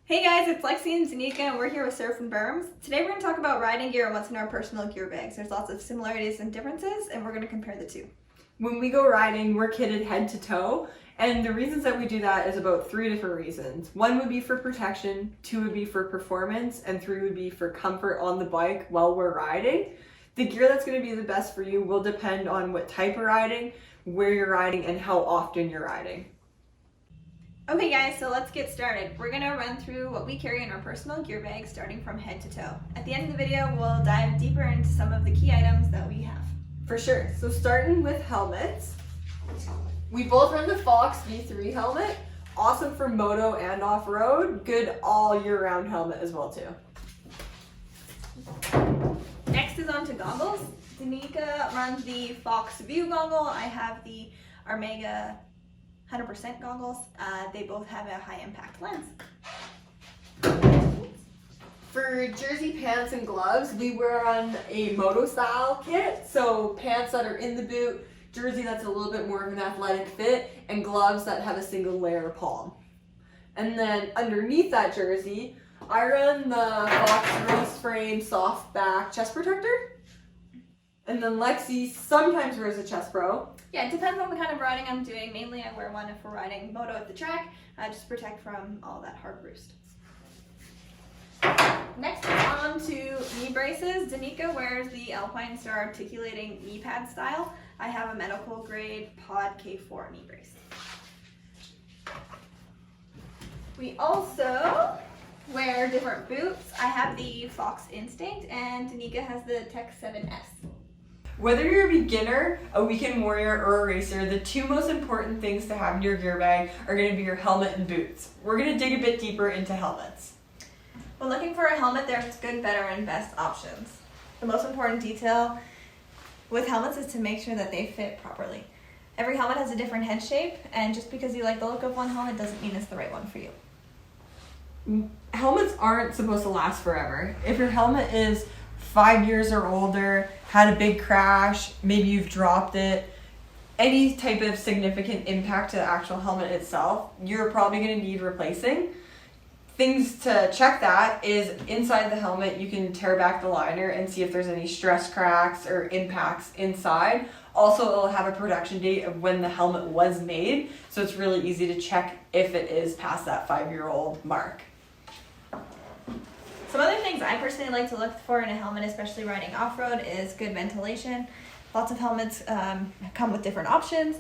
Hey guys, it's Lexi and DANIKA and we're here with SurfinBerms. Today we're going to talk about riding gear and what's in our personal gear bags. There's lots of similarities and differences and we're going to compare the two. When we go riding, we're kitted head to toe, and the reasons that we do that is about 3 different reasons. 1 would be for protection, 2 would be for performance, and 3 would be for comfort on the bike while we're riding. The gear that's going to be the best for you will depend on what type of riding, where you're riding, and how often you're riding. Okay guys, so let's get started. We're going to run through what we carry in our personal gear bag starting from head to toe. At the end of the video, we'll dive deeper into some of the key items that we have. For sure. So starting with helmets, we both run the Fox V3 helmet. Awesome for moto and off-road. Good all year-round helmet as well too. Next is on to goggles. DANIKA runs the Fox View goggle. I have the ARMEGA 100% goggles. They both have a high impact lens. For jersey pants and gloves, we run a moto style kit. So pants that are in the boot, jersey that's a little bit more of an athletic fit, and gloves that have a single layer palm. And then underneath that jersey, I run the Fox RACEFRAME soft back chest protector. And then Lexi sometimes wears a chest pro. Yeah, it depends on the kind of riding I'm doing. Mainly I wear one if we're riding moto at the track, just to protect from all that hard roost. Next on to knee braces. DANIKA wears the ALPINESTAR articulating knee pad style. I have a medical grade Pod K4 knee brace. We also wear different boots. I have the Fox Instinct and DANIKA has the Tech 7S. Whether you're a beginner, a weekend warrior, or a racer, the 2 most important things to have in your gear bag are going to be your helmet and boots. We're going to dig a bit deeper into helmets. When looking for a helmet, there's good, better, and best options. The most important detail with helmets is to make sure that they fit properly. Every helmet has a different head shape, and just because you like the look of one helmet doesn't mean it's the right one for you. Helmets aren't supposed to last forever. If your helmet is 5 years or older, had a big crash, maybe you've dropped it, any type of significant impact to the actual helmet itself, you're probably going to need replacing. Things to check that is inside the helmet, you can tear back the liner and see if there's any stress cracks or impacts inside. Also, it'll have a production date of when the helmet was made, so it's really easy to check if it is past that 5-year-old mark. Some other things I personally like to look for in a helmet, especially riding off-road, is good ventilation. Lots of helmets come with different options,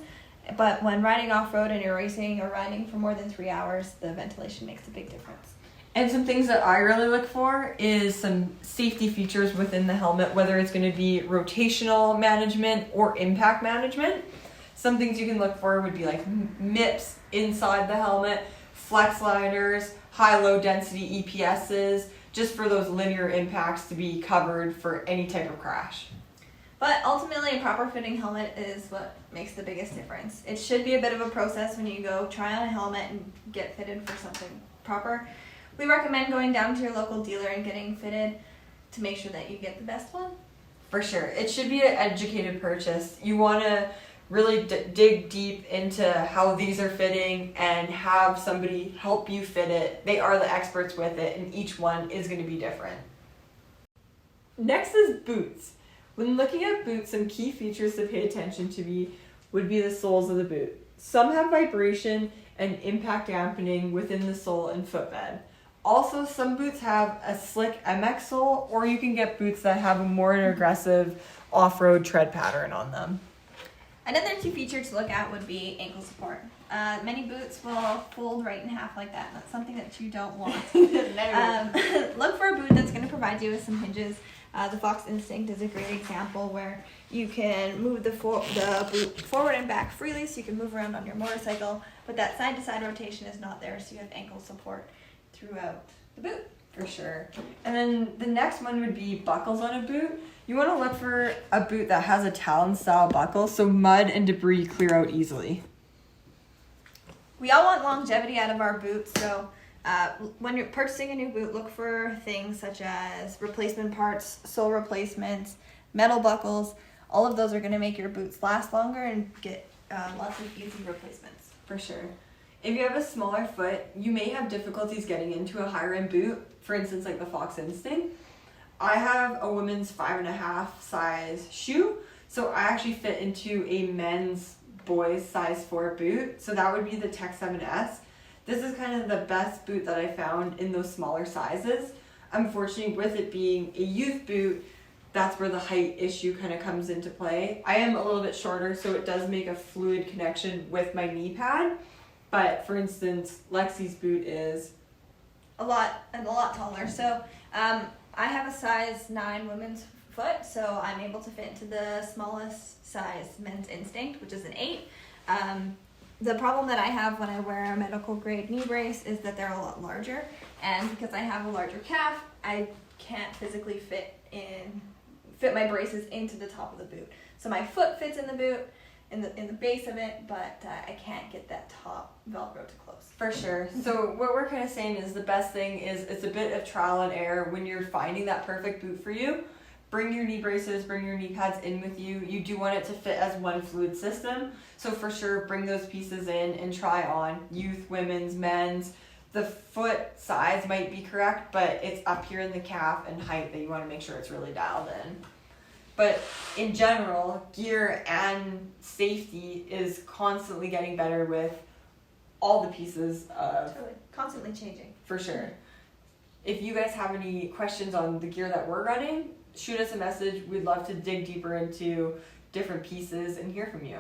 but when riding off-road and you're racing or riding for more than 3 hours, the ventilation makes a big difference. And some things that I really look for is some safety features within the helmet, whether it's going to be rotational management or impact management. Some things you can look for would be like MIPS inside the helmet, flex liners, high-low density EPSs, just for those linear impacts to be covered for any type of crash. But ultimately, a proper fitting helmet is what makes the biggest difference. It should be a bit of a process when you go try on a helmet and get fitted for something proper. We recommend going down to your local dealer and getting fitted to make sure that you get the best one. For sure. It should be an educated purchase. You want to really dig deep into how these are fitting and have somebody help you fit it. They are the experts with it, and each one is going to be different. Next is boots. When looking at boots, some key features to pay attention to would be the soles of the boot. Some have vibration and impact dampening within the sole and footbed. Also, some boots have a slick MX sole, or you can get boots that have a more aggressive off-road tread pattern on them. Another key feature to look at would be ankle support. Many boots will fold right in half like that, and that's something that you don't want. Look for a boot that's going to provide you with some hinges. The Fox Instinct is a great example where you can move the boot forward and back freely, so you can move around on your motorcycle, but that side-to-side rotation is not there, so you have ankle support throughout the boot. For sure. And then the next one would be buckles on a boot. You want to look for a boot that has a talon style buckle so mud and debris clear out easily. We all want longevity out of our boots, so when you're purchasing a new boot, look for things such as replacement parts, sole replacements, metal buckles. All of those are going to make your boots last longer and get lots of easy replacements. For sure. If you have a smaller foot, you may have difficulties getting into a higher end boot, for instance, like the Fox Instinct. I have a women's 5.5 size shoe, so I actually fit into a men's boys size 4 boot, so that would be the Tech 7S. This is kind of the best boot that I found in those smaller sizes. Unfortunately, with it being a youth boot, that's where the height issue kind of comes into play. I am a little bit shorter, so it does make a fluid connection with my knee pad. But for instance, Lexi's boot is a lot taller. So I have a size 9 women's foot, so I'm able to fit into the smallest size men's Instinct, which is an 8. The problem that I have when I wear a medical grade knee brace is that they're a lot larger, and because I have a larger calf, I can't physically fit my braces into the top of the boot. So my foot fits in the boot, in the base of it, but I can't get that top Velcro to close. For sure. So what we're kind of saying is the best thing is it's a bit of trial and error when you're finding that perfect boot for you. Bring your knee braces, bring your knee pads in with you. You do want it to fit as one fluid system. So for sure, bring those pieces in and try on. Youth, women's, men's. The foot size might be correct, but it's up here in the calf and height that you want to make sure it's really dialed in. But in general, gear and safety is constantly getting better with all the pieces of... Totally. Constantly changing. For sure. If you guys have any questions on the gear that we're running, shoot us a message. We'd love to dig deeper into different pieces and hear from you.